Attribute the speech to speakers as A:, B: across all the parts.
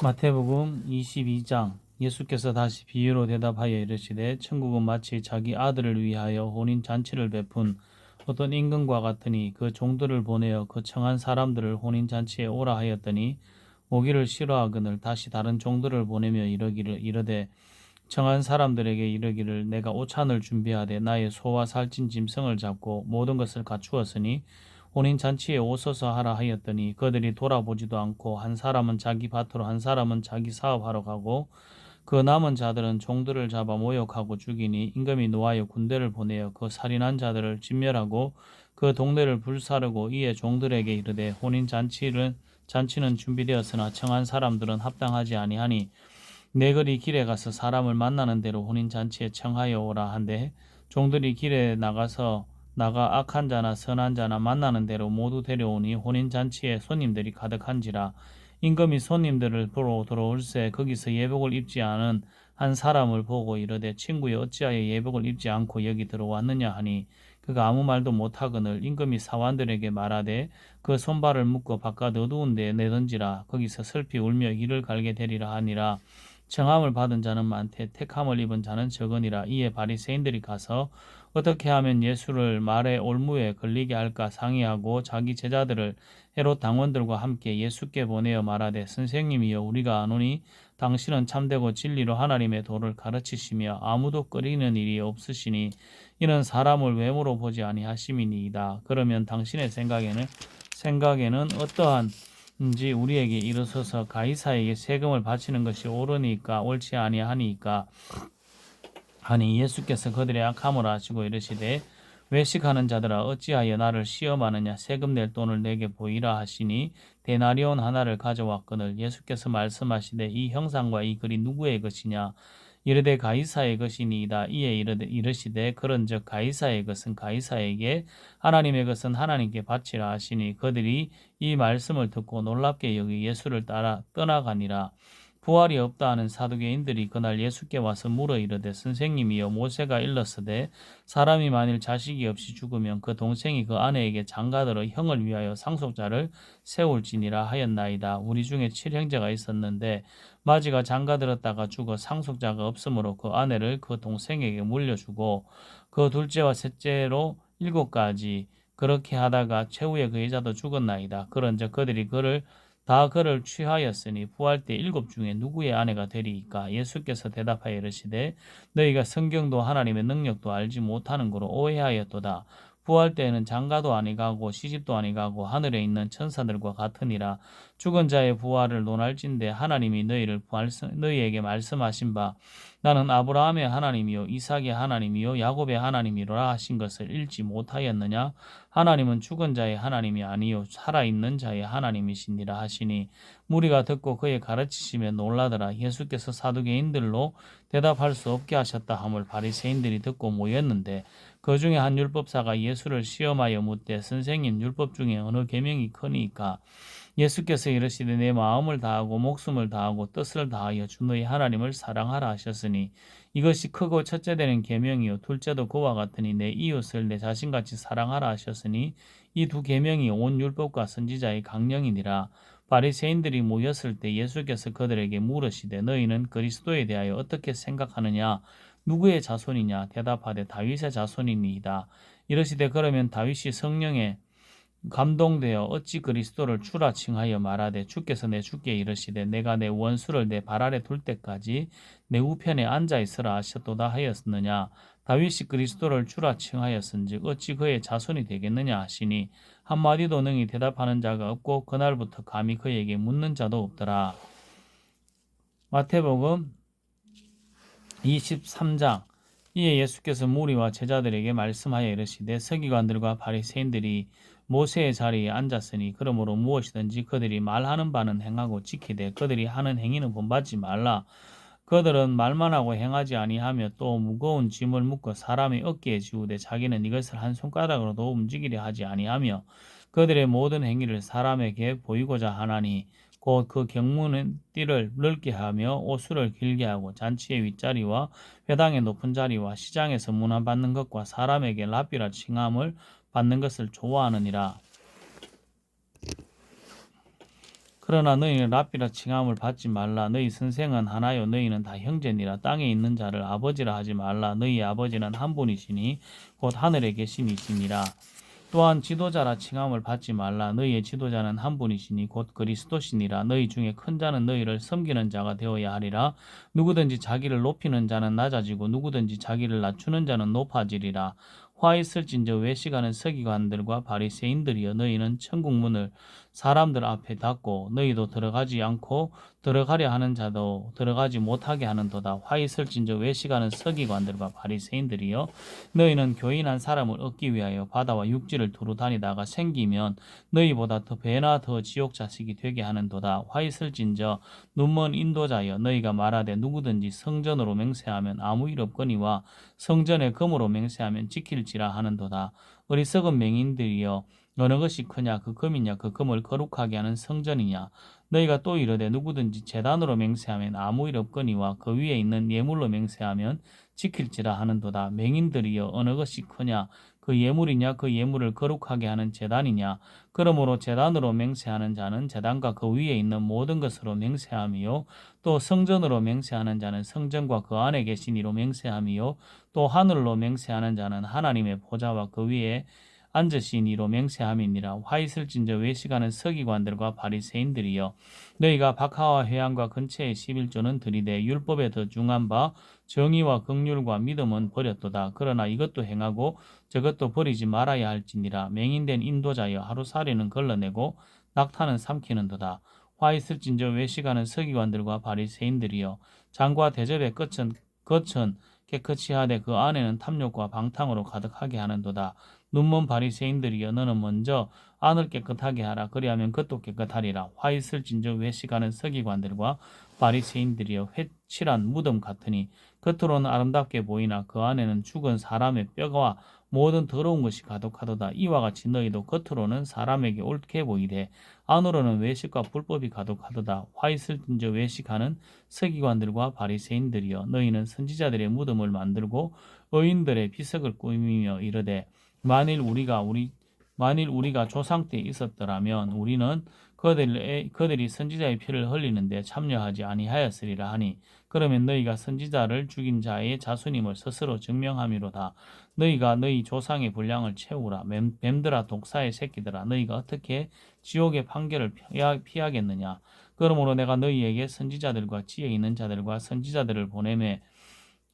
A: 마태복음 22장. 예수께서 다시 비유로 대답하여 이르시되 천국은 마치 자기 아들을 위하여 혼인잔치를 베푼 어떤 임금과 같으니 그 종들을 보내어 그 청한 사람들을 혼인잔치에 오라 하였더니 오기를 싫어하거늘 다시 다른 종들을 보내며 이르되 청한 사람들에게 이르기를 내가 오찬을 준비하되 나의 소와 살찐 짐승을 잡고 모든 것을 갖추었으니 혼인잔치에 오소서 하라 하였더니 그들이 돌아보지도 않고 한 사람은 자기 밭으로 한 사람은 자기 사업하러 가고 그 남은 자들은 종들을 잡아 모욕하고 죽이니 임금이 노하여 군대를 보내어 그 살인한 자들을 진멸하고 그 동네를 불사르고 이에 종들에게 이르되 잔치는 준비되었으나 청한 사람들은 합당하지 아니하니 내거리 길에 가서 사람을 만나는 대로 혼인잔치에 청하여 오라 한데 종들이 길에 나가 악한 자나 선한 자나 만나는 대로 모두 데려오니 혼인잔치에 손님들이 가득한지라. 임금이 손님들을 보러 들어올새 거기서 예복을 입지 않은 한 사람을 보고 이르되 친구여 어찌하여 예복을 입지 않고 여기 들어왔느냐 하니 그가 아무 말도 못하거늘 임금이 사환들에게 말하되 그 손발을 묶어 바깥 어두운 데에 내던지라. 거기서 슬피 울며 이를 갈게 되리라 하니라. 청함을 받은 자는 많되 택함을 입은 자는 적으니라. 이에 바리새인들이 가서 어떻게 하면 예수를 말의 올무에 걸리게 할까 상의하고 자기 제자들을 헤롯 당원들과 함께 예수께 보내어 말하되 선생님이여 우리가 아노니 당신은 참되고 진리로 하나님의 도를 가르치시며 아무도 꺼리는 일이 없으시니 이는 사람을 외모로 보지 아니하심이니이다. 그러면 당신의 생각에는 어떠한지 우리에게 이르소서. 가이사에게 세금을 바치는 것이 옳으니까 옳지 아니하니까 하니 예수께서 그들의 악함을 아시고 이르시되 외식하는 자들아 어찌하여 나를 시험하느냐. 세금 낼 돈을 내게 보이라 하시니 데나리온 하나를 가져왔거늘 예수께서 말씀하시되 이 형상과 이 글이 누구의 것이냐. 이르되 가이사의 것이니이다. 이에 이르시되 그런즉 가이사의 것은 가이사에게 하나님의 것은 하나님께 바치라 하시니 그들이 이 말씀을 듣고 놀랍게 여기 예수를 따라 떠나가니라. 부활이 없다 하는 사두개인들이 그날 예수께 와서 물어 이르되 선생님이여 모세가 일렀으되 사람이 만일 자식이 없이 죽으면 그 동생이 그 아내에게 장가들어 형을 위하여 상속자를 세울지니라 하였나이다. 우리 중에 7형제가 있었는데 마지가 장가들었다가 죽어 상속자가 없으므로 그 아내를 그 동생에게 물려주고 그 둘째와 셋째로 7가지 그렇게 하다가 최후에 그 여자도 죽었나이다. 그런즉 그들이 그를 취하였으니 부활 때 7 중에 누구의 아내가 되리이까. 예수께서 대답하여 이르시되 너희가 성경도 하나님의 능력도 알지 못하는 거로 오해하였도다. 부활 때에는 장가도 아니가고 시집도 아니가고 하늘에 있는 천사들과 같으니라. 죽은 자의 부활을 논할진대 하나님이 너희에게 말씀하신 바 나는 아브라함의 하나님이요 이삭의 하나님이요 야곱의 하나님이로라 하신 것을 읽지 못하였느냐. 하나님은 죽은 자의 하나님이 아니요 살아있는 자의 하나님이시니라 하시니 무리가 듣고 그의 가르치심에 놀라더라. 예수께서 사두개인들로 대답할 수 없게 하셨다 함을 바리새인들이 듣고 모였는데 그 중에 한 율법사가 예수를 시험하여 묻되 선생님 율법 중에 어느 계명이 크니까. 예수께서 이르시되 내 마음을 다하고 목숨을 다하고 뜻을 다하여 주 너희 하나님을 사랑하라 하셨으니 이것이 크고 첫째 되는 계명이요 둘째도 그와 같으니 내 이웃을 내 자신같이 사랑하라 하셨으니 이 2계명이 온 율법과 선지자의 강령이니라. 바리새인들이 모였을 때 예수께서 그들에게 물으시되 너희는 그리스도에 대하여 어떻게 생각하느냐. 누구의 자손이냐. 대답하되 다윗의 자손이니이다. 이르시되 그러면 다윗이 성령에 감동되어 어찌 그리스도를 주라 칭하여 말하되 주께서 내 주께 이르시되 내가 내 원수를 내 발 아래 둘 때까지 내 우편에 앉아 있으라 하셨도다 하였느냐. 다윗이 그리스도를 주라 칭하였은즉 어찌 그의 자손이 되겠느냐 하시니 한마디도 능히 대답하는 자가 없고 그날부터 감히 그에게 묻는 자도 없더라. 마태복음 23장. 이에 예수께서 무리와 제자들에게 말씀하여 이르시되 서기관들과 바리새인들이 모세의 자리에 앉았으니 그러므로 무엇이든지 그들이 말하는 바는 행하고 지키되 그들이 하는 행위는 본받지 말라. 그들은 말만 하고 행하지 아니하며 또 무거운 짐을 묶어 사람의 어깨에 지우되 자기는 이것을 한 손가락으로도 움직이려 하지 아니하며 그들의 모든 행위를 사람에게 보이고자 하나니 곧 그 경문은 띠를 넓게 하며 옷수를 길게 하고 잔치의 윗자리와 회당의 높은 자리와 시장에서 문안받는 것과 사람에게 랍비라 칭함을 받는 것을 좋아하느니라. 그러나 너희는 랍비라 칭함을 받지 말라. 너희 선생은 하나요. 너희는 다 형제니라. 땅에 있는 자를 아버지라 하지 말라. 너희의 아버지는 한 분이시니 곧 하늘에 계심이시니라. 또한 지도자라 칭함을 받지 말라. 너희의 지도자는 한 분이시니 곧 그리스도시니라. 너희 중에 큰 자는 너희를 섬기는 자가 되어야 하리라. 누구든지 자기를 높이는 자는 낮아지고 누구든지 자기를 낮추는 자는 높아지리라. 화 있을진저 외식하는 서기관들과 바리새인들이여, 너희는 천국 문을 사람들 앞에 닫고 너희도 들어가지 않고 들어가려 하는 자도 들어가지 못하게 하는도다. 화 있을진저 외식하는 서기관들과 바리새인들이여, 너희는 교인한 사람을 얻기 위하여 바다와 육지를 두루 다니다가 생기면 너희보다 더 배나 더 지옥 자식이 되게 하는도다. 화 있을진저 눈먼 인도자여, 너희가 말하되 누구든지 성전으로 맹세하면 아무 일 없거니와 성전에 금으로 맹세하면 지킬지라 하는도다. 어리석은 맹인들이여, 어느 것이 크냐, 그 금이냐, 그 금을 거룩하게 하는 성전이냐. 너희가 또 이르되 누구든지 제단으로 맹세하면 아무 일 없거니와 그 위에 있는 예물로 맹세하면 지킬지라 하는도다. 맹인들이여, 어느 것이 크냐, 그 예물이냐, 그 예물을 거룩하게 하는 제단이냐. 그러므로 제단으로 맹세하는 자는 제단과 그 위에 있는 모든 것으로 맹세함이요, 또 성전으로 맹세하는 자는 성전과 그 안에 계신 이로 맹세함이요, 또 하늘로 맹세하는 자는 하나님의 보좌와 그 위에 앉으신 이로 맹세함이니라. 화 있을진저 외식하는 서기관들과 바리새인들이여, 너희가 박하와 회양과 근처의 11조는 들이되 율법에 더 중한 바 정의와 긍휼과 믿음은 버렸도다. 그러나 이것도 행하고 저것도 버리지 말아야 할지니라. 맹인된 인도자여, 하루살이는 걸러내고 낙타는 삼키는도다. 화 있을진저 외식하는 서기관들과 바리새인들이여, 장과 대접의 겉은 깨끗이 하되 그 안에는 탐욕과 방탕으로 가득하게 하는도다. 눈먼 바리새인들이여, 너는 먼저 안을 깨끗하게 하라. 그리하면 겉도 깨끗하리라. 화 있을진저 외식하는 서기관들과 바리새인들이여, 회칠한 무덤 같으니 겉으로는 아름답게 보이나 그 안에는 죽은 사람의 뼈와 모든 더러운 것이 가득하도다. 이와 같이 너희도 겉으로는 사람에게 옳게 보이되 안으로는 외식과 불법이 가득하도다. 화 있을진저 외식하는 서기관들과 바리새인들이여, 너희는 선지자들의 무덤을 만들고 의인들의 비석을 꾸미며 이르되 만일 우리가 조상 때 있었더라면 우리는 그들이 선지자의 피를 흘리는데 참여하지 아니하였으리라 하니, 그러면 너희가 선지자를 죽인 자의 자손임을 스스로 증명함이로다. 너희가 너희 조상의 분량을 채우라. 뱀들아, 독사의 새끼들아, 너희가 어떻게 지옥의 판결을 피하겠느냐. 그러므로 내가 너희에게 선지자들과 지혜 있는 자들과 선지자들을 보내매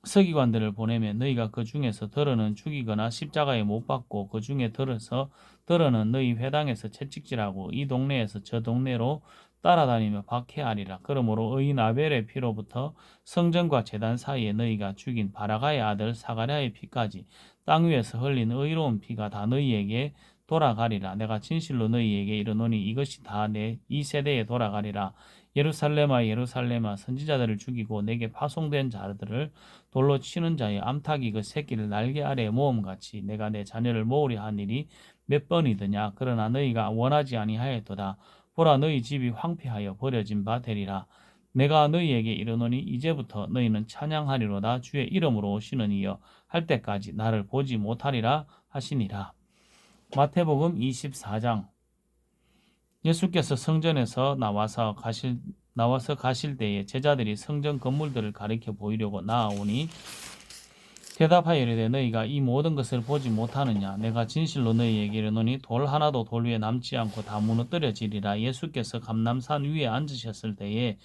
A: 서기관들을 보내매 너희가 그 중에서 더러는 죽이거나 십자가에 못 박고 그 중에 더러는 너희 회당에서 채찍질하고 이 동네에서 저 동네로 따라다니며 박해하리라. 그러므로 의인 아벨의 피로부터 성전과 제단 사이에 너희가 죽인 바라가의 아들 사가랴의 피까지 땅 위에서 흘린 의로운 피가 다 너희에게 돌아가리라. 내가 진실로 너희에게 이르노니 이것이 다 이 세대에 돌아가리라. 예루살렘아, 예루살렘아, 선지자들을 죽이고 내게 파송된 자들을 돌로 치는 자의 암탉이 그 새끼를 날개 아래에 모음같이 내가 내 자녀를 모으려 한 일이 몇 번이더냐. 그러나 너희가 원하지 아니하였도다. 보라, 너희 집이 황폐하여 버려진 바 되리라. 내가 너희에게 이르노니 이제부터 너희는 찬양하리로다. 주의 이름으로 오시는 이여 할 때까지 나를 보지 못하리라 하시니라. 마태복음 24장. 예수께서 성전에서 나와서 가실 때에 제자들이 성전 건물들을 가리켜 보이려고 나아오니 대답하여 이르되 너희가 이 모든 것을 보지 못하느냐. 내가 진실로 너희에게 이르노니 돌 하나도 돌 위에 남지 않고 다 무너뜨려지리라. 예수께서 감람산 위에 앉으셨을 때에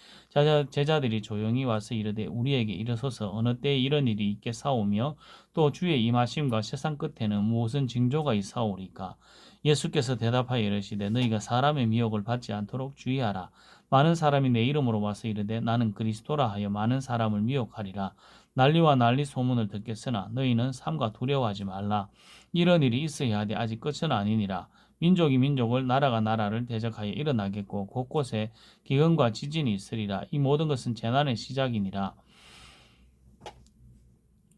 A: 제자들이 조용히 와서 이르되 우리에게 이르소서, 어느 때에 이런 일이 있겠사오며 또 주의 임하심과 세상 끝에는 무슨 징조가 있사오리까. 예수께서 대답하여 이르시되 너희가 사람의 미혹을 받지 않도록 주의하라. 많은 사람이 내 이름으로 와서 이르되 나는 그리스도라 하여 많은 사람을 미혹하리라. 난리와 난리 소문을 듣겠으나 너희는 삼가 두려워하지 말라. 이런 일이 있어야 하되 아직 끝은 아니니라. 민족이 민족을, 나라가 나라를 대적하여 일어나겠고 곳곳에 기근과 지진이 있으리라. 이 모든 것은 재난의 시작이니라.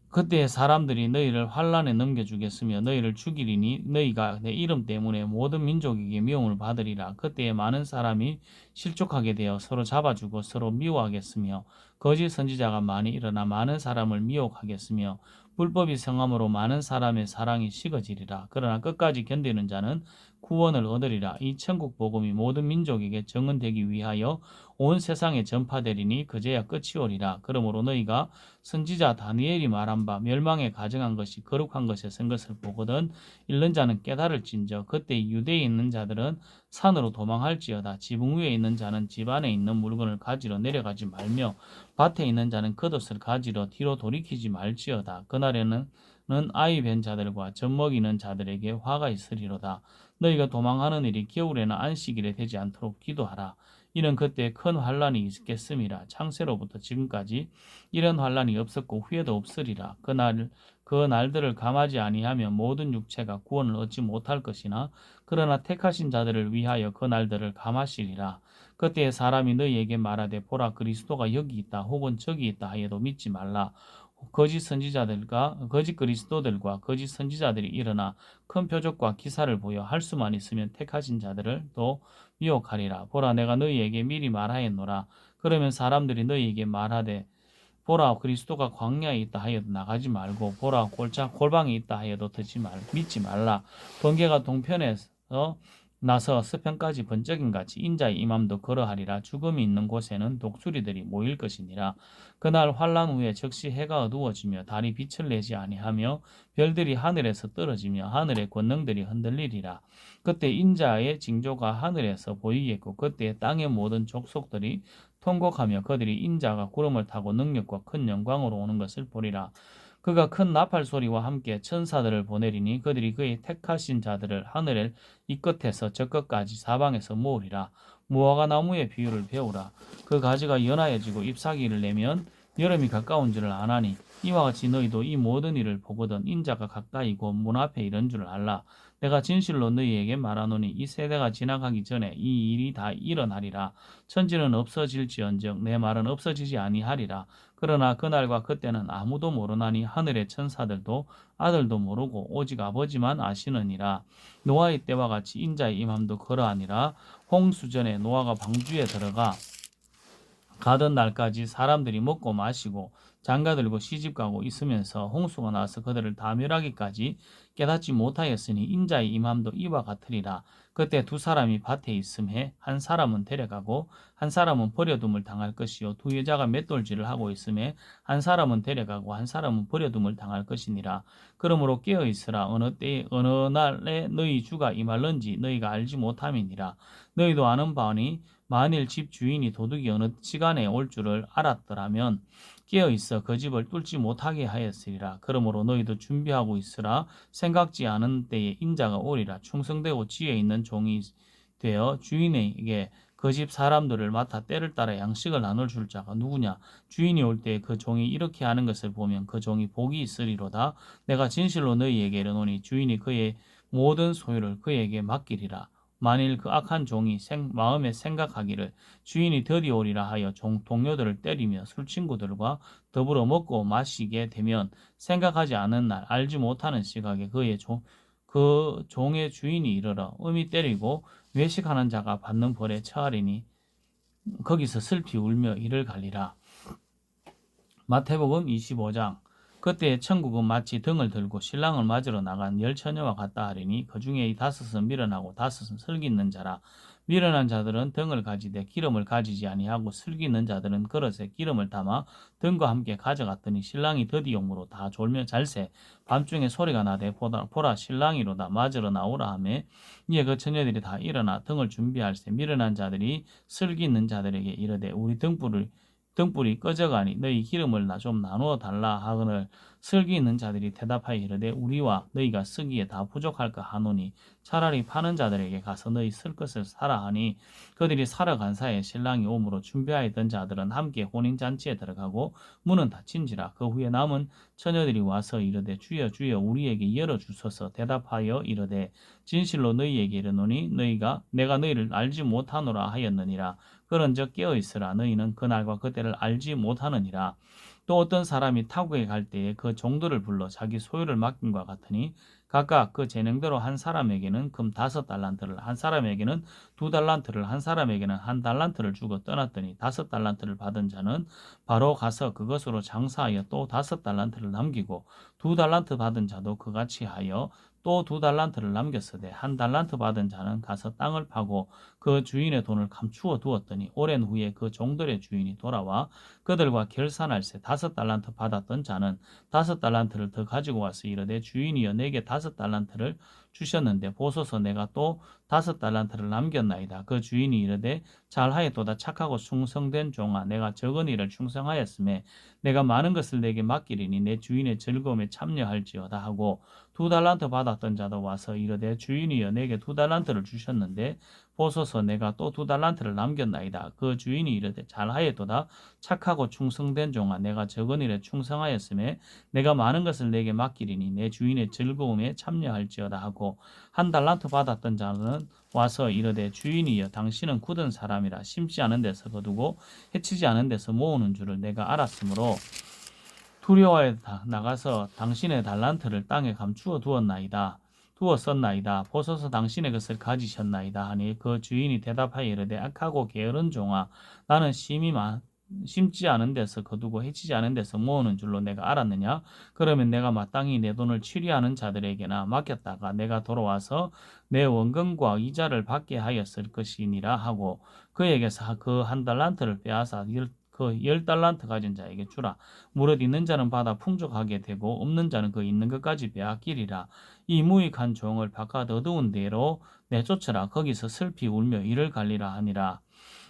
A: 그때 사람들이 너희를 환란에 넘겨주겠으며 너희를 죽이리니 너희가 내 이름 때문에 모든 민족에게 미움을 받으리라. 그때에 많은 사람이 실족하게 되어 서로 잡아주고 서로 미워하겠으며 거짓 선지자가 많이 일어나 많은 사람을 미혹하겠으며 불법이 성함으로 많은 사람의 사랑이 식어지리라. 그러나 끝까지 견디는 자는 구원을 얻으리라. 이 천국 복음이 모든 민족에게 증언되기 위하여 온 세상에 전파되리니 그제야 끝이 오리라. 그러므로 너희가 선지자 다니엘이 말한 바 멸망에 가정한 것이 거룩한 것에 쓴 것을 보거든 읽는 자는 깨달을진저 그때 유대에 있는 자들은 산으로 도망할지어다. 지붕 위에 있는 자는 집 안에 있는 물건을 가지러 내려가지 말며 밭에 있는 자는 겉옷을 가지러 뒤로 돌이키지 말지어다. 그날에는 아이 뵌 자들과 젖 먹이는 자들에게 화가 있으리로다. 너희가 도망하는 일이 겨울에나 안식일에 되지 않도록 기도하라. 이는 그때 큰 환란이 있겠음이라. 창세로부터 지금까지 이런 환란이 없었고 후에도 없으리라. 그 날들을 감하지 아니하면 모든 육체가 구원을 얻지 못할 것이나 그러나 택하신 자들을 위하여 그 날들을 감하시리라. 그때에 사람이 너희에게 말하되 보라 그리스도가 여기 있다 혹은 저기 있다 하여도 믿지 말라. 거짓 그리스도들과 거짓 선지자들이 일어나 큰 표적과 기사를 보여 할 수만 있으면 택하신 자들을 또 미혹하리라. 보라 내가 너희에게 미리 말하였노라. 그러면 사람들이 너희에게 말하되 보라 그리스도가 광야에 있다 하여도 나가지 말고 보라 골방에 있다 하여도 믿지 말라. 번개가 동편에서 나서 서편까지 번쩍임 같이 인자의 임함도 그러하리라. 죽음이 있는 곳에는 독수리들이 모일 것이니라. 그날 환란 후에 즉시 해가 어두워지며 달이 빛을 내지 아니하며 별들이 하늘에서 떨어지며 하늘의 권능들이 흔들리리라. 그때 인자의 징조가 하늘에서 보이겠고 그때 땅의 모든 족속들이 통곡하며 그들이 인자가 구름을 타고 능력과 큰 영광으로 오는 것을 보리라. 그가 큰 나팔 소리와 함께 천사들을 보내리니 그들이 그의 택하신 자들을 하늘의 이 끝에서 저 끝까지 사방에서 모으리라. 무화과 나무의 비유를 배우라. 그 가지가 연하여지고 잎사귀를 내면 여름이 가까운 줄을 아나니 이와 같이 너희도 이 모든 일을 보거든 인자가 가까이고 문 앞에 이른 줄을 알라. 내가 진실로 너희에게 말하노니 이 세대가 지나가기 전에 이 일이 다 일어나리라. 천지는 없어질지언정 내 말은 없어지지 아니하리라. 그러나 그날과 그때는 아무도 모르나니 하늘의 천사들도 아들도 모르고 오직 아버지만 아시느니라. 노아의 때와 같이 인자의 임함도 그러하니라. 홍수전에 노아가 방주에 들어가 가던 날까지 사람들이 먹고 마시고 장가들고 시집가고 있으면서 홍수가 나서 그들을 다 멸하기까지 깨닫지 못하였으니 인자의 임함도 이와 같으리라. 그때 두 사람이 밭에 있음에 한 사람은 데려가고 한 사람은 버려둠을 당할 것이요 두 여자가 맷돌질을 하고 있음에 한 사람은 데려가고 한 사람은 버려둠을 당할 것이니라. 그러므로 깨어 있으라. 어느 때에 어느 날에 너희 주가 임할런지 너희가 알지 못함이니라. 너희도 아는 바니 만일 집 주인이 도둑이 어느 시간에 올 줄을 알았더라면 깨어 있어 그 집을 뚫지 못하게 하였으리라. 그러므로 너희도 준비하고 있으라. 생각지 않은 때에 인자가 오리라. 충성되고 지혜 있는 종이 되어 주인에게 그 집 사람들을 맡아 때를 따라 양식을 나눌 줄 자가 누구냐? 주인이 올 때 그 종이 이렇게 하는 것을 보면 그 종이 복이 있으리로다. 내가 진실로 너희에게 이르노니 주인이 그의 모든 소유를 그에게 맡기리라. 만일 그 악한 종이 마음에 생각하기를 주인이 드디 오리라 하여 동료들을 때리며 술친구들과 더불어 먹고 마시게 되면 생각하지 않은 날 알지 못하는 시각에 그 종의 주인이 이르러 음이 때리고 외식하는 자가 받는 벌에 처하리니 거기서 슬피 울며 이를 갈리라. 마태복음 25장 그때 천국은 마치 등을 들고 신랑을 맞으러 나간 열 처녀와 같다 하리니 그 중에 이 다섯은 미련하고 다섯은 슬기 있는 자라. 미련한 자들은 등을 가지되 기름을 가지지 아니하고 슬기 있는 자들은 그릇에 기름을 담아 등과 함께 가져갔더니 신랑이 더디용으로 다 졸며 잘새 밤중에 소리가 나되 보라 신랑이로다 맞으러 나오라 하매 이에 그 처녀들이 다 일어나 등을 준비할세 미련한 자들이 슬기 있는 자들에게 이르되 우리 등불이 꺼져가니 너희 기름을 좀 나누어 달라 하거늘 슬기 있는 자들이 대답하여 이르되 우리와 너희가 쓰기에 다 부족할까 하노니 차라리 파는 자들에게 가서 너희 쓸 것을 사라 하니 그들이 사러 간 사이에 신랑이 오므로 준비하였던 자들은 함께 혼인잔치에 들어가고 문은 닫힌지라. 그 후에 남은 처녀들이 와서 이르되 주여 주여 우리에게 열어주소서. 대답하여 이르되 진실로 너희에게 이르노니 내가 너희를 알지 못하노라 하였느니라. 그런즉 깨어있으라. 너희는 그날과 그때를 알지 못하느니라. 또 어떤 사람이 타국에 갈 때에 그 종들을 불러 자기 소유를 맡김과 같으니 각각 그 재능대로 한 사람에게는 금 5달란트를 한 사람에게는 2달란트를 한 사람에게는 1달란트를 주고 떠났더니 5달란트를 받은 자는 바로 가서 그것으로 장사하여 또 5달란트를 남기고 2달란트 받은 자도 그같이 하여 또 2달란트를 남겼으되 1달란트 받은 자는 가서 땅을 파고 그 주인의 돈을 감추어 두었더니 오랜 후에 그 종들의 주인이 돌아와 그들과 결산할세 5달란트 받았던 자는 5달란트를 더 가지고 와서 이르되 주인이여 내게 5달란트를 주셨는데 보소서 내가 또 5달란트를 남겼나이다. 그 주인이 이르되 잘하였도다 착하고 충성된 종아 내가 적은 일을 충성하였음에 내가 많은 것을 내게 맡기리니 내 주인의 즐거움에 참여할지어다 하고 2달란트 받았던 자도 와서 이르되 주인이여 내게 2달란트를 주셨는데 보소서 내가 또 2달란트를 남겼나이다. 그 주인이 이르되 잘하였도다 착하고 충성된 종아 내가 적은 일에 충성하였음에 내가 많은 것을 내게 맡기리니 내 주인의 즐거움에 참여할지어다 하고 1달란트 받았던 자는 와서 이르되 주인이여 당신은 굳은 사람이라 심지 않은 데서 거두고 해치지 않은 데서 모으는 줄을 내가 알았으므로 두려워해 나가서 당신의 달란트를 땅에 감추어 두었었나이다. 보소서 당신의 것을 가지셨나이다 하니 그 주인이 대답하여 이르되 악하고 게으른 종아 나는 심지 않은 데서 거두고 해치지 않은 데서 모으는 줄로 내가 알았느냐? 그러면 내가 마땅히 내 돈을 취리하는 자들에게나 맡겼다가 내가 돌아와서 내 원금과 이자를 받게 하였을 것이니라 하고 그에게서 그 1달란트를 빼앗아 그 10달란트 가진 자에게 주라. 무릇 있는 자는 받아 풍족하게 되고 없는 자는 그 있는 것까지 빼앗기리라. 이 무익한 종을 바깥 어두운 데로 내쫓으라. 거기서 슬피 울며 이를 갈리라 하니라.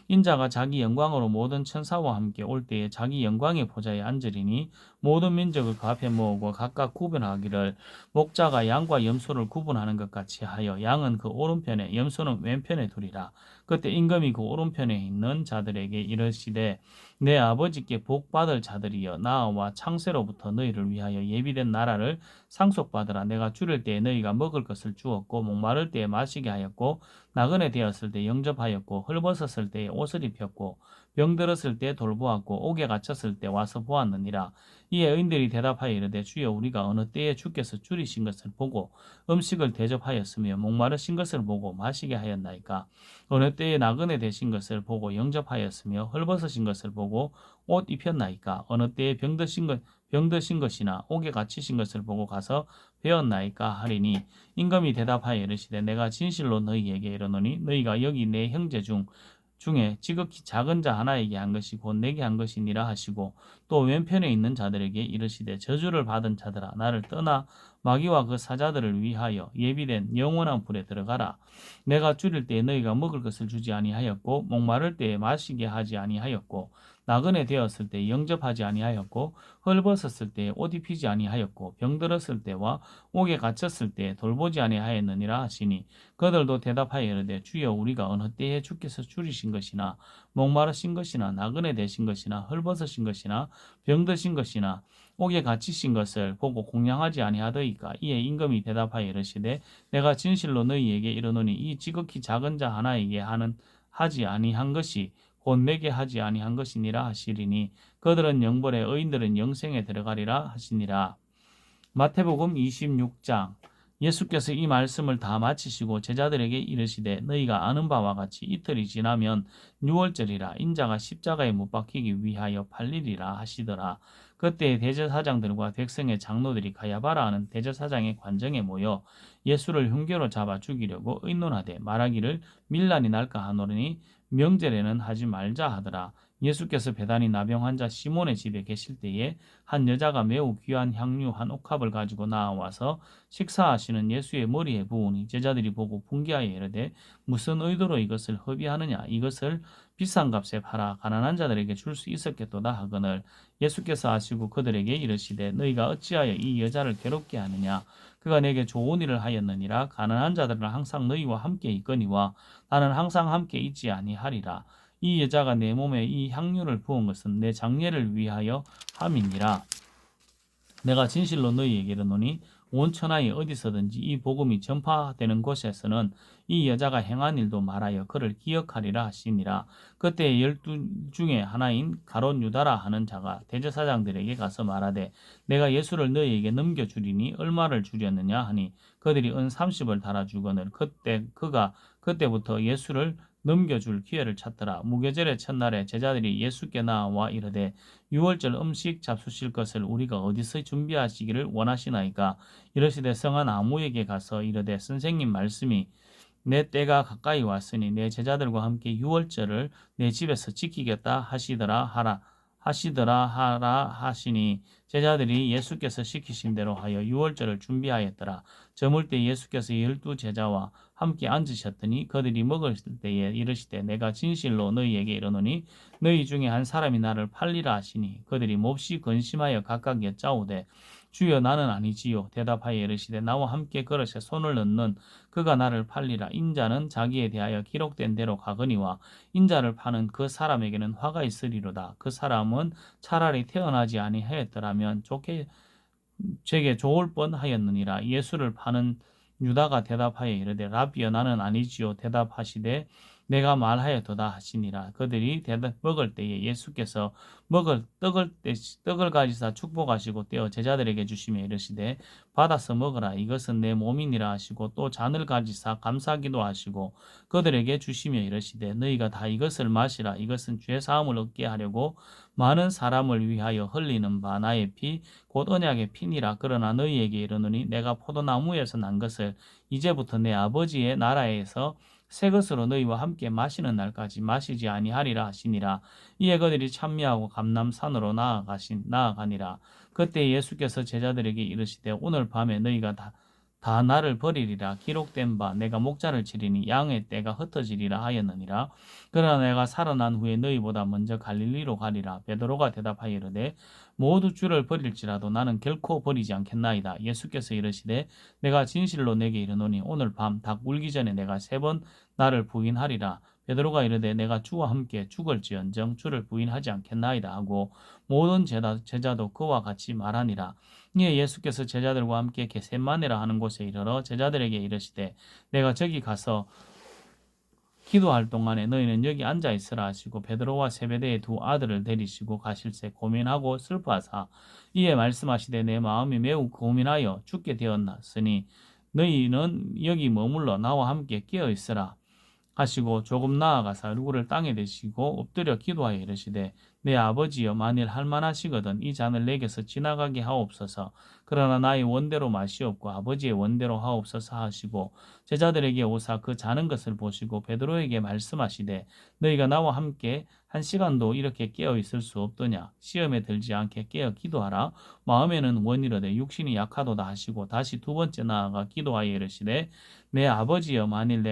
A: 인자가 자기 영광으로 모든 천사와 함께 올 때에 자기 영광의 보좌에 앉으리니 모든 민족을 그 앞에 모으고 각각 구분하기를 목자가 양과 염소를 구분하는 것 같이 하여 양은 그 오른편에 염소는 왼편에 두리라. 그때 임금이 그 오른편에 있는 자들에게 이르시되 내 아버지께 복 받을 자들이여 나와 창세로부터 너희를 위하여 예비된 나라를 상속받으라. 내가 줄일 때에 너희가 먹을 것을 주었고 목마를 때에 마시게 하였고 나그네 되었을 때 영접하였고 헐벗었을 때에 옷을 입혔고 병들었을 때 돌보았고 옥에 갇혔을 때 와서 보았느니라. 이에 의인들이 대답하여 이르되 주여 우리가 어느 때에 주께서 줄이신 것을 보고 음식을 대접하였으며 목마르신 것을 보고 마시게 하였나이까. 어느 때에 나그네 되신 것을 보고 영접하였으며 헐벗으신 것을 보고 옷 입혔나이까. 어느 때에 병드신 것이나 옥에 갇히신 것을 보고 가서 배웠나이까 하리니 임금이 대답하여 이르시되 내가 진실로 너희에게 이르노니 너희가 여기 내 형제 중에 지극히 작은 자 하나에게 한 것이 곧 내게 한 것이니라 하시고 또 왼편에 있는 자들에게 이르시되 저주를 받은 자들아 나를 떠나 마귀와 그 사자들을 위하여 예비된 영원한 불에 들어가라. 내가 줄일 때에 너희가 먹을 것을 주지 아니하였고 목마를 때에 마시게 하지 아니하였고 나그네 되었을 때 영접하지 아니하였고 헐벗었을 때 옷 입히지 아니하였고 병들었을 때와 옥에 갇혔을 때 돌보지 아니하였느니라 하시니 그들도 대답하여 이르되 주여 우리가 어느 때에 주께서 줄이신 것이나 목마르신 것이나 나그네 되신 것이나 헐벗으신 것이나 병드신 것이나 옥에 갇히신 것을 보고 공양하지 아니하더이까. 이에 임금이 대답하여 이르시되 내가 진실로 너희에게 이르노니 이 지극히 작은 자 하나에게 하지 아니한 것이 곧 내게 하지 아니한 것이니라 하시리니 그들은 영벌에 의인들은 영생에 들어가리라 하시니라. 마태복음 26장. 예수께서 이 말씀을 다 마치시고 제자들에게 이르시되 너희가 아는 바와 같이 이틀이 지나면 유월절이라 인자가 십자가에 못 박히기 위하여 팔리리라 하시더라. 그때 대제사장들과 백성의 장로들이 가야바라 하는 대제사장의 관정에 모여 예수를 흉계로 잡아 죽이려고 의논하되 말하기를 밀란이 날까 하노니 명절에는 하지 말자 하더라. 예수께서 배단이 나병 환자 시몬의 집에 계실 때에 한 여자가 매우 귀한 향유 한 옥합을 가지고 나와서 식사하시는 예수의 머리에 부으니 제자들이 보고 분개하여 이르되 무슨 의도로 이것을 허비하느냐. 이것을 비싼 값에 팔아 가난한 자들에게 줄 수 있었겠도다 하거늘 예수께서 아시고 그들에게 이르시되 너희가 어찌하여 이 여자를 괴롭게 하느냐. 그가 내게 좋은 일을 하였느니라. 가난한 자들은 항상 너희와 함께 있거니와 나는 항상 함께 있지 아니하리라. 이 여자가 내 몸에 이 향유를 부은 것은 내 장례를 위하여 함이니라. 내가 진실로 너희에게 이르노니 온 천하에 어디서든지 이 복음이 전파되는 곳에서는 이 여자가 행한 일도 말하여 그를 기억하리라 하시니라. 그때 12 중에 하나인 가롯 유다라 하는 자가 대제사장들에게 가서 말하되 내가 예수를 너희에게 넘겨주리니 얼마를 주렸느냐 하니 그들이 은 30을 달아주거늘 그때부터 예수를 넘겨줄 기회를 찾더라. 무교절의 첫날에 제자들이 예수께 나와 이르되 유월절 음식 잡수실 것을 우리가 어디서 준비하시기를 원하시나이까? 이르시되 성한 아무에게 가서 이르되 선생님 말씀이 내 때가 가까이 왔으니 내 제자들과 함께 유월절을 내 집에서 지키겠다 하시더라 하라 하시니 제자들이 예수께서 시키신 대로 하여 유월절을 준비하였더라. 저물 때 예수께서 12 제자와 함께 앉으셨더니 그들이 먹을 때에 이르시되 내가 진실로 너희에게 이르노니 너희 중에 한 사람이 나를 팔리라 하시니 그들이 몹시 근심하여 각각 여짜오되 주여 나는 아니지요. 대답하여 이르시되 나와 함께 그릇에 손을 넣는 그가 나를 팔리라. 인자는 자기에 대하여 기록된 대로 가거니와 인자를 파는 그 사람에게는 화가 있으리로다. 그 사람은 차라리 태어나지 아니하였더라면 제게 좋을 뻔하였느니라. 예수를 파는 유다가 대답하여 이르되 라비여 나는 아니지요. 대답하시되 내가 말하였도다 하시니라. 그들이 먹을 때에 예수께서 먹을 떡을 가지사 축복하시고 떼어 제자들에게 주시며 이르시되 받아서 먹으라. 이것은 내 몸이니라 하시고 또 잔을 가지사 감사기도 하시고 그들에게 주시며 이르시되 너희가 다 이것을 마시라. 이것은 죄 사함을 얻게 하려고 많은 사람을 위하여 흘리는 바 나의 피 곧 언약의 피니라. 그러나 너희에게 이르노니 내가 포도나무에서 난 것을 이제부터 내 아버지의 나라에서 새 것으로 너희와 함께 마시는 날까지 마시지 아니하리라 하시니라. 이에 그들이 찬미하고 감람산으로 나아가니라. 그때 예수께서 제자들에게 이르시되 오늘 밤에 너희가 다 나를 버리리라. 기록된 바 내가 목자를 치리니 양의 떼가 흩어지리라 하였느니라. 그러나 내가 살아난 후에 너희보다 먼저 갈릴리로 가리라. 베드로가 대답하여 이르되 모두 주를 버릴지라도 나는 결코 버리지 않겠나이다. 예수께서 이르시되 내가 진실로 내게 이르노니 오늘 밤 닭 울기 전에 내가 3번 나를 부인하리라. 베드로가 이르되 내가 주와 함께 죽을지언정 주를 부인하지 않겠나이다 하고 모든 제자도 그와 같이 말하니라. 이에 예수께서 제자들과 함께 겟세마네라 하는 곳에 이르러 제자들에게 이르시되 내가 저기 가서 기도할 동안에 너희는 여기 앉아 있으라 하시고 베드로와 세베대의 2 아들을 데리시고 가실새 고민하고 슬퍼하사 이에 말씀하시되 내 마음이 매우 고민하여 죽게 되었으니 너희는 여기 머물러 나와 함께 깨어 있으라 하시고 조금 나아가사 얼굴을 땅에 대시고 엎드려 기도하여 이르시되 내 아버지여 만일 할만하시거든 이 잔을 내게서 지나가게 하옵소서. 그러나 나의 원대로 마시옵고 아버지의 원대로 하옵소서 하시고 제자들에게 오사 그 자는 것을 보시고 베드로에게 말씀하시되 너희가 나와 함께 1시간도 이렇게 깨어 있을 수 없더냐. 시험에 들지 않게 깨어 기도하라. 마음에는 원이로되 육신이 약하도다 하시고 다시 2번째 나아가 기도하여 이르시되 내 아버지여 만일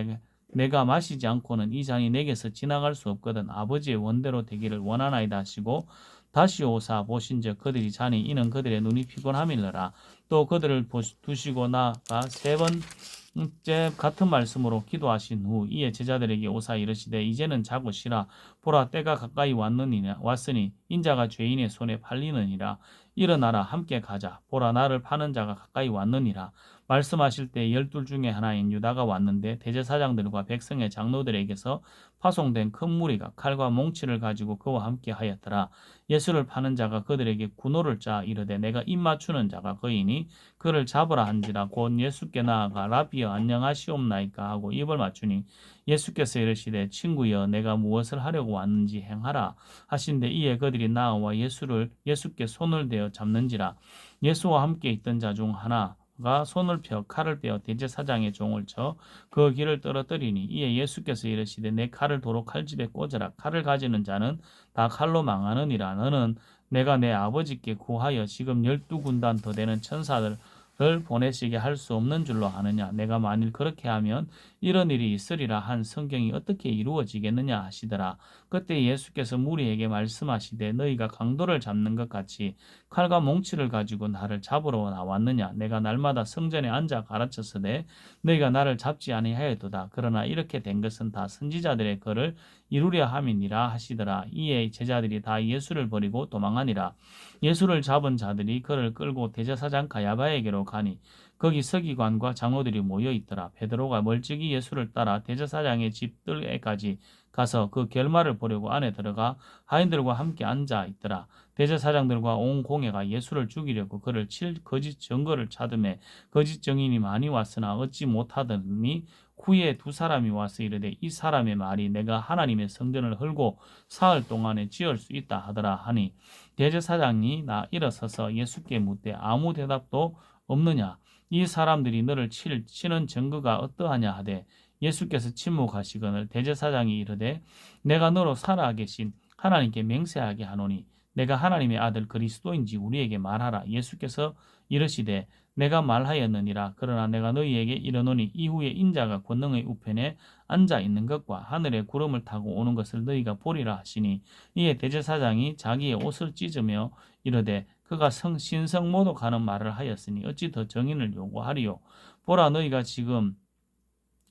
A: 내가 마시지 않고는 이 잔이 내게서 지나갈 수 없거든 아버지의 원대로 되기를 원하나이다 하시고 다시 오사 보신즉 그들이 자니 이는 그들의 눈이 피곤함이니라. 또 그들을 두시고 나가 3번째 같은 말씀으로 기도하신 후 이에 제자들에게 오사 이르시되 이제는 자고 쉬라. 보라 때가 가까이 왔으니 인자가 죄인의 손에 팔리느니라. 일어나라 함께 가자. 보라 나를 파는 자가 가까이 왔느니라. 말씀하실 때 12 중에 하나인 유다가 왔는데 대제사장들과 백성의 장로들에게서 파송된 큰 무리가 칼과 몽치를 가지고 그와 함께 하였더라. 예수를 파는 자가 그들에게 군호를 짜 이르되 내가 입 맞추는 자가 그이니 그를 잡으라 한지라. 곧 예수께 나아가 라비여 안녕하시옵나이까 하고 입을 맞추니 예수께서 이르시되 친구여 내가 무엇을 하려고 왔는지 행하라 하신데 이에 그들이 나와 예수께 손을 대어 잡는지라. 예수와 함께 있던 자 중 하나가 손을 펴 칼을 빼어 대제사장의 종을 쳐 그 길을 떨어뜨리니 이에 예수께서 이르시되 내 칼을 도로 칼집에 꽂으라. 칼을 가지는 자는 다 칼로 망하느니라. 너는 내가 내 아버지께 구하여 지금 12군단 더 되는 천사들을 보내시게 할 수 없는 줄로 아느냐. 내가 만일 그렇게 하면 이런 일이 있으리라 한 성경이 어떻게 이루어지겠느냐 하시더라. 그때 예수께서 무리에게 말씀하시되 너희가 강도를 잡는 것 같이 칼과 몽치를 가지고 나를 잡으러 나왔느냐. 내가 날마다 성전에 앉아 가르쳤으되 너희가 나를 잡지 아니하였도다. 그러나 이렇게 된 것은 다 선지자들의 글을 이루려 함이니라 하시더라. 이에 제자들이 다 예수를 버리고 도망하니라. 예수를 잡은 자들이 그를 끌고 대제사장 가야바에게로 가니 거기 서기관과 장로들이 모여 있더라. 베드로가 멀찍이 예수를 따라 대제사장의 집 뜰에까지 가서 그 결말을 보려고 안에 들어가 하인들과 함께 앉아 있더라. 대제사장들과 온 공회가 예수를 죽이려고 그를 칠 거짓 증거를 찾음에 거짓 증인이 많이 왔으나 얻지 못하더니 후에 두 사람이 와서 이르되 이 사람의 말이 내가 하나님의 성전을 헐고 사흘 동안에 지을 수 있다 하더라 하니 대제사장이 일어서서 예수께 묻되 아무 대답도 없느냐 이 사람들이 너를 치는 증거가 어떠하냐 하되 예수께서 침묵하시거늘 대제사장이 이르되 내가 너로 살아계신 하나님께 맹세하게 하노니 내가 하나님의 아들 그리스도인지 우리에게 말하라. 예수께서 이르시되 내가 말하였느니라. 그러나 내가 너희에게 이르노니 이후에 인자가 권능의 우편에 앉아 있는 것과 하늘의 구름을 타고 오는 것을 너희가 보리라 하시니 이에 대제사장이 자기의 옷을 찢으며 이르되 그가 신성모독하는 말을 하였으니 어찌 더 정인을 요구하리요. 보라 너희가 지금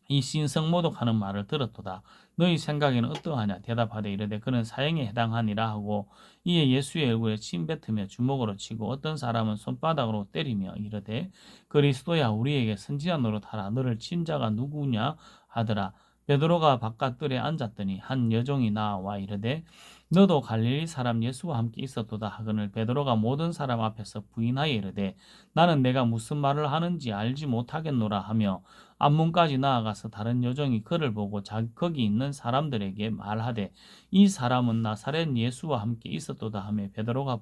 A: 이 신성모독하는 말을 들었도다. 너희 생각에는 어떠하냐? 대답하되 이르되 그는 사형에 해당하니라 하고 이에 예수의 얼굴에 침 뱉으며 주먹으로 치고 어떤 사람은 손바닥으로 때리며 이르되 그리스도야 우리에게 선지자 노릇하라. 너를 친 자가 누구냐 하더라. 베드로가 바깥들에 앉았더니 한 여종이 나와 이르되 너도 갈릴리 사람 예수와 함께 있었도다 하거늘 베드로가 모든 사람 앞에서 부인하여 이르되 나는 내가 무슨 말을 하는지 알지 못하겠노라 하며 앞문까지 나아가서 다른 여종이 그를 보고 거기 있는 사람들에게 말하되 이 사람은 나사렛 예수와 함께 있었도다 하며 베드로가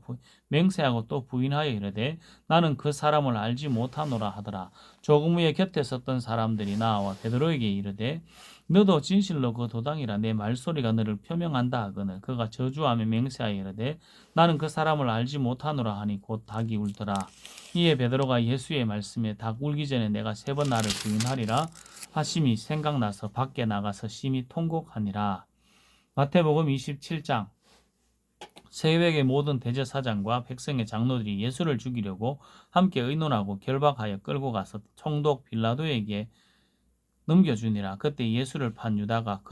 A: 맹세하고 또 부인하여 이르되 나는 그 사람을 알지 못하노라 하더라. 조금 후에 곁에 섰던 사람들이 나와 베드로에게 이르되 너도 진실로 그 도당이라 내 말소리가 너를 표명한다 하거늘 그가 저주하며 맹세하여 이르되 나는 그 사람을 알지 못하노라 하니 곧 닭이 울더라. 이에 베드로가 예수의 말씀에 닭 울기 전에 내가 세 번 나를 부인하리라 하심이 생각나서 밖에 나가서 심히 통곡하니라. 마태복음 27장 새벽에 모든 대제사장과 백성의 장로들이 예수를 죽이려고 함께 의논하고 결박하여 끌고 가서 총독 빌라도에게 넘겨주니라. 그때 예수를 판 유다가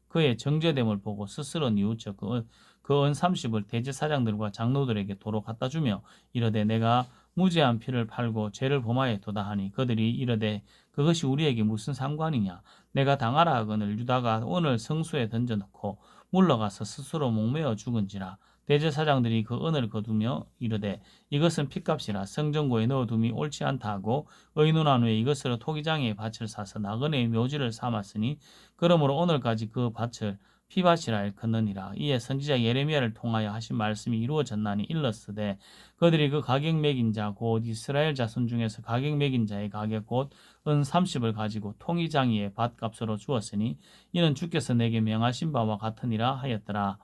A: 그의 정죄됨을 보고 스스로 뉘우쳐 그 은 30을 대제사장들과 장로들에게 도로 갖다 주며 이르되 내가 무죄한 피를 팔고 죄를 범하였도다 하니 그들이 이르되 그것이 우리에게 무슨 상관이냐 내가 당하라 하거늘 유다가 오늘 성수에 던져놓고 물러가서 스스로 목매어 죽은지라. 대제사장들이 그 은을 거두며 이르되 이것은 핏값이라 성전고에 넣어둠이 옳지 않다 하고 의논한 후에 이것으로 토기장에 밭을 사서 나그네의 묘지를 삼았으니 그러므로 오늘까지 그 밭을 피밭이라 일컫느니라. 이에 선지자 예레미야를 통하여 하신 말씀이 이루어졌나니 일렀으되 그들이 그 가격 매긴 자 곧 이스라엘 자손 중에서 가격 매긴 자의 가격 곧 은 30을 가지고 통이장이의 밭값으로 주었으니 이는 주께서 내게 명하신 바와 같으니라 하였더라.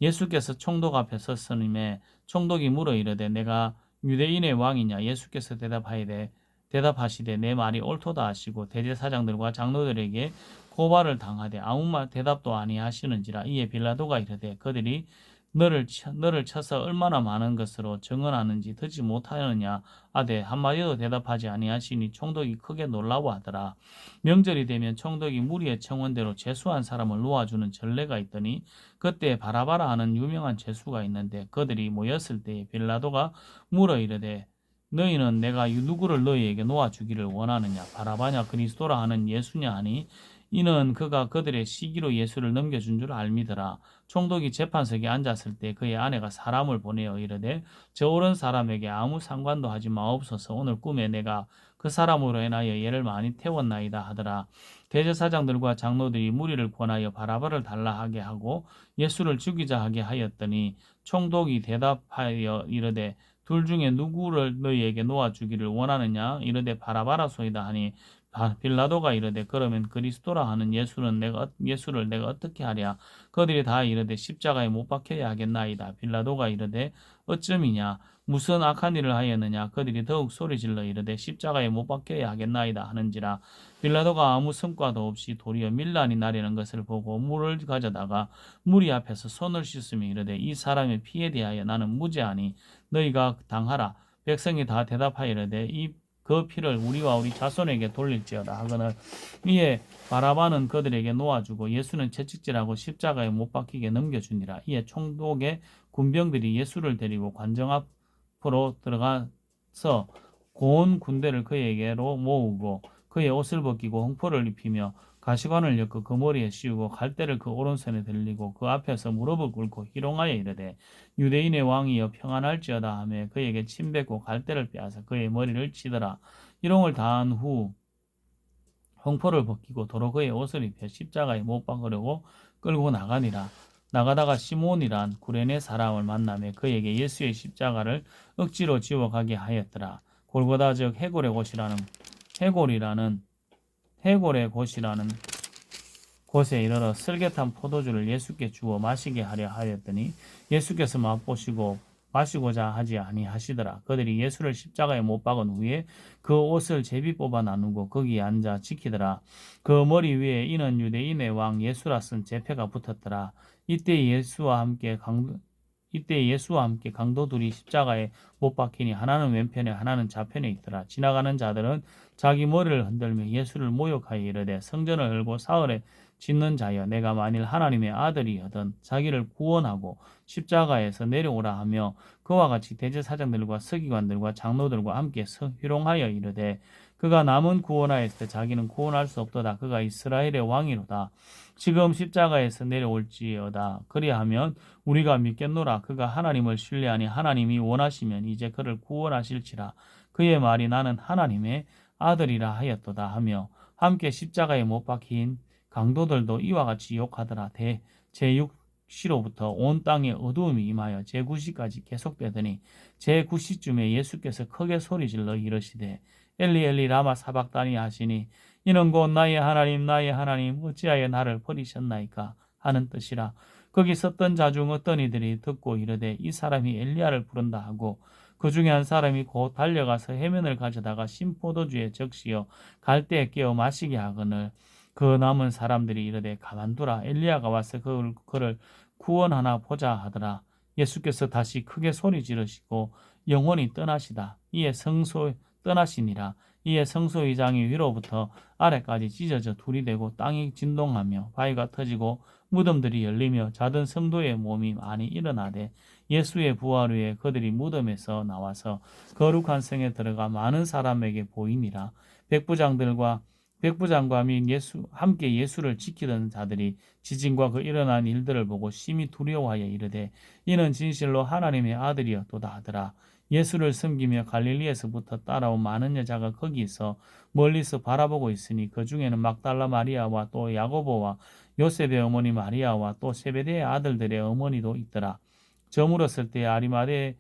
A: 예수께서 총독 앞에 섰으님에 총독이 물어 이르되 내가 유대인의 왕이냐 예수께서 대답하시되 내 말이 옳도다 하시고 대제사장들과 장로들에게 고발을 당하되 아무 말 대답도 아니하시는지라. 이에 빌라도가 이르되 그들이 너를 쳐서 얼마나 많은 것으로 증언하는지 듣지 못하느냐 하되 한마디도 대답하지 아니하시니 총독이 크게 놀라워하더라. 명절이 되면 총독이 무리의 청원대로 제수한 사람을 놓아주는 전례가 있더니 그때 바라바라 하는 유명한 제수가 있는데 그들이 모였을 때에 빌라도가 물어 이르되 너희는 내가 누구를 너희에게 놓아주기를 원하느냐 바라바냐 그리스도라 하는 예수냐 하니 이는 그가 그들의 시기로 예수를 넘겨준 줄 알미더라. 총독이 재판석에 앉았을 때 그의 아내가 사람을 보내어 이르되 저 오른 사람에게 아무 상관도 하지 마옵소서. 오늘 꿈에 내가 그 사람으로 인하여 얘를 많이 태웠나이다 하더라. 대제사장들과 장로들이 무리를 권하여 바라바를 달라 하게 하고 예수를 죽이자 하게 하였더니 총독이 대답하여 이르되 둘 중에 누구를 너희에게 놓아주기를 원하느냐 이르되 바라바라소이다 하니 빌라도가 이르되 그러면 그리스도라 하는 예수를 내가 어떻게 하랴. 그들이 다 이르되 십자가에 못 박혀야 하겠나이다. 빌라도가 이르되 어쩌미냐 무슨 악한 일을 하였느냐. 그들이 더욱 소리질러 이르되 십자가에 못 박혀야 하겠나이다 하는지라. 빌라도가 아무 성과도 없이 도리어 밀란이 나려는 것을 보고 물을 가져다가 무리 앞에서 손을 씻으며 이르되 이 사람의 피에 대하여 나는 무죄하니 너희가 당하라. 백성이 다 대답하여 이르되 그 피를 우리와 우리 자손에게 돌릴지어다 하거늘. 이에 바라바는 그들에게 놓아주고 예수는 채찍질하고 십자가에 못 박히게 넘겨주니라. 이에 총독의 군병들이 예수를 데리고 관정 앞으로 들어가서 고온 군대를 그에게로 모으고 그의 옷을 벗기고 홍포를 입히며 가시관을 엮어 그 머리에 씌우고 갈대를 그 오른손에 들리고 그 앞에서 무릎을 꿇고 희롱하여 이르되 유대인의 왕이여 평안할지어다 하며 그에게 침 뱉고 갈대를 빼앗아 그의 머리를 치더라. 희롱을 다한 후 홍포를 벗기고 도로 그의 옷을 입혀 십자가에 못 박으려고 끌고 나가니라. 나가다가 시몬이란 구레네 사람을 만나며 그에게 예수의 십자가를 억지로 지워 가게 하였더라. 골고다 즉 해골의 곳이라는 곳에 이르러 슬개탄 포도주를 예수께 주어 마시게 하려 하였더니 예수께서 맛보시고 마시고자 하지 아니하시더라. 그들이 예수를 십자가에 못 박은 후에 그 옷을 제비 뽑아 나누고 거기에 앉아 지키더라. 그 머리 위에 이는 유대인의 왕 예수라 쓴 제패가 붙었더라. 이때 예수와 함께 강도 둘이 십자가에 못 박히니 하나는 왼편에 하나는 좌편에 있더라. 지나가는 자들은 자기 머리를 흔들며 예수를 모욕하여 이르되 성전을 헐고 사흘에 짓는 자여 내가 만일 하나님의 아들이여든 자기를 구원하고 십자가에서 내려오라 하며 그와 같이 대제사장들과 서기관들과 장로들과 함께 희롱하여 이르되 그가 남은 구원하였을 때 자기는 구원할 수 없도다. 그가 이스라엘의 왕이로다. 지금 십자가에서 내려올지어다. 그리하면 우리가 믿겠노라. 그가 하나님을 신뢰하니 하나님이 원하시면 이제 그를 구원하실지라. 그의 말이 나는 하나님의 아들이라 하였도다 하며 함께 십자가에 못 박힌 강도들도 이와 같이 욕하더라. 제6시로부터 온 땅에 어두움이 임하여 제9시까지 계속되더니 제9시쯤에 예수께서 크게 소리질러 이르시되 엘리 엘리 라마 사박다니 하시니 이는 곧 나의 하나님 어찌하여 나를 버리셨나이까 하는 뜻이라. 거기 섰던 자 중 어떤 이들이 듣고 이르되 이 사람이 엘리야를 부른다 하고 그 중에 한 사람이 곧 달려가서 해면을 가져다가 신포도주에 적시어 갈대에 깨어 마시게 하거늘 그 남은 사람들이 이르되 가만두라 엘리야가 와서 그를 구원하나 보자 하더라. 예수께서 다시 크게 소리 지르시고 영원히 떠나시다. 떠나시니라. 이에 성소의장이 위로부터 아래까지 찢어져 둘이 되고 땅이 진동하며 바위가 터지고 무덤들이 열리며 자던 성도의 몸이 많이 일어나되 예수의 부활 후에 그들이 무덤에서 나와서 거룩한 성에 들어가 많은 사람에게 보이니라. 백부장과 및 함께 예수를 지키던 자들이 지진과 그 일어난 일들을 보고 심히 두려워하여 이르되 이는 진실로 하나님의 아들이었도다 하더라. 예수를 섬기며 갈릴리에서부터 따라온 많은 여자가 거기서 멀리서 바라보고 있으니 그 중에는 막달라 마리아와 또 야고보와 요셉의 어머니 마리아와 또 세베대의 아들들의 어머니도 있더라. 저물었을 때 아리마대의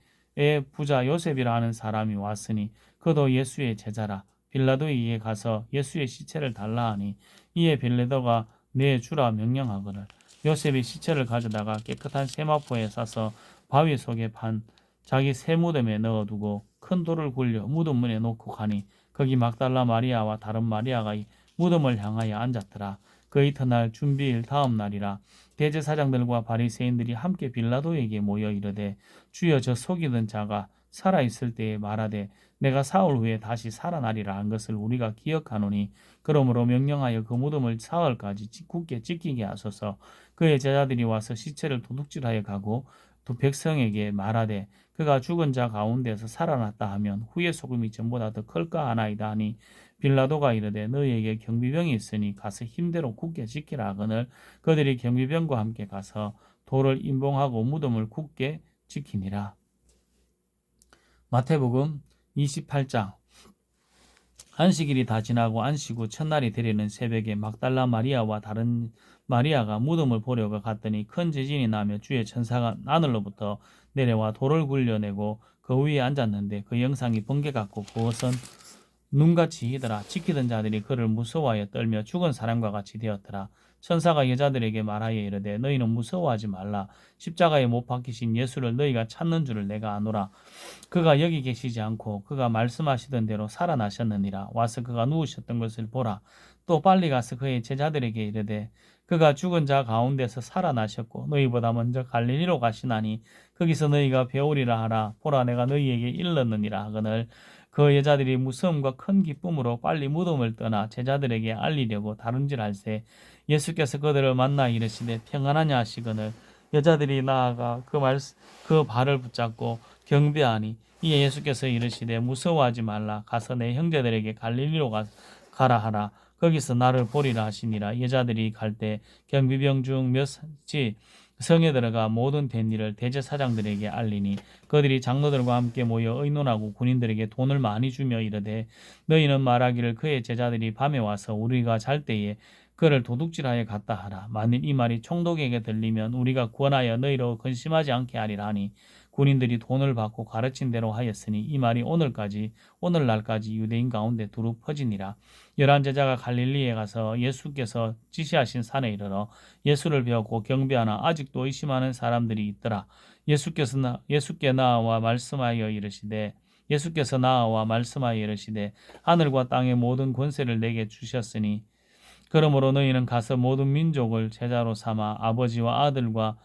A: 부자 요셉이라 하는 사람이 왔으니 그도 예수의 제자라. 빌라도에게 가서 예수의 시체를 달라 하니 이에 빌라도가 내주라 명령하거늘 요셉이 시체를 가져다가 깨끗한 세마포에 싸서 바위 속에 판 자기 새 무덤에 넣어두고 큰 돌을 굴려 무덤 문에 놓고 가니 거기 막달라 마리아와 다른 마리아가 무덤을 향하여 앉았더라. 그 이튿날 준비일 다음 날이라. 대제사장들과 바리새인들이 함께 빌라도에게 모여 이르되 주여 저 속이던 자가 살아있을 때에 말하되 내가 사흘 후에 다시 살아나리라 한 것을 우리가 기억하노니 그러므로 명령하여 그 무덤을 사흘까지 굳게 지키게 하소서. 그의 제자들이 와서 시체를 도둑질하여 가고 또 백성에게 말하되 그가 죽은 자 가운데서 살아났다 하면 후의 소금이 전보다 더 클까 하나이다 하니 빌라도가 이르되 너희에게 경비병이 있으니 가서 힘대로 굳게 지키라 하거늘 그들이 경비병과 함께 가서 돌을 임봉하고 무덤을 굳게 지키니라. 마태복음 28장. 안식일이 다 지나고 안식 후 첫날이 되려는 새벽에 막달라 마리아와 다른 마리아가 무덤을 보려고 갔더니 큰 지진이 나며 주의 천사가 하늘로부터 내려와 돌을 굴려내고 그 위에 앉았는데 그 영상이 번개 같고 그것은 눈같이 희더라. 지키던 자들이 그를 무서워하여 떨며 죽은 사람과 같이 되었더라. 천사가 여자들에게 말하여 이르되 너희는 무서워하지 말라. 십자가에 못 박히신 예수를 너희가 찾는 줄을 내가 아노라. 그가 여기 계시지 않고 그가 말씀하시던 대로 살아나셨느니라. 와서 그가 누우셨던 것을 보라. 또 빨리 가서 그의 제자들에게 이르되 그가 죽은 자 가운데서 살아나셨고 너희보다 먼저 갈릴리로 가시나니 거기서 너희가 배우리라 하라. 보라 내가 너희에게 일렀느니라 하거늘 그 여자들이 무서움과 큰 기쁨으로 빨리 무덤을 떠나 제자들에게 알리려고 다름질할세 예수께서 그들을 만나 이르시되 평안하냐 하시거늘 여자들이 나아가 그 발을 붙잡고 경배하니 이에 예수께서 이르시되 무서워하지 말라. 가서 내 형제들에게 갈릴리로 가라 하라. 거기서 나를 보리라 하시니라. 여자들이 갈 때 경비병 중 몇이 성에 들어가 모든 된 일을 대제사장들에게 알리니 그들이 장로들과 함께 모여 의논하고 군인들에게 돈을 많이 주며 이르되 너희는 말하기를 그의 제자들이 밤에 와서 우리가 잘 때에 그를 도둑질하여 갔다 하라. 만일 이 말이 총독에게 들리면 우리가 권하여 너희로 근심하지 않게 하리라 하니 군인들이 돈을 받고 가르친 대로 하였으니 이 말이 오늘날까지 유대인 가운데 두루 퍼지니라. 11제자가 갈릴리에 가서 예수께서 지시하신 산에 이르러 예수를 배웠고 경배하나 아직도 의심하는 사람들이 있더라. 예수께 나와 말씀하여 이르시되 하늘과 땅의 모든 권세를 내게 주셨으니 그러므로 너희는 가서 모든 민족을 제자로 삼아 아버지와 아들과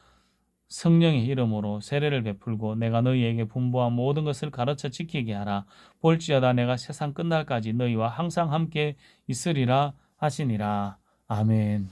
A: 성령의 이름으로 세례를 베풀고 내가 너희에게 분부한 모든 것을 가르쳐 지키게 하라. 볼지어다 내가 세상 끝날까지 너희와 항상 함께 있으리라 하시니라. 아멘.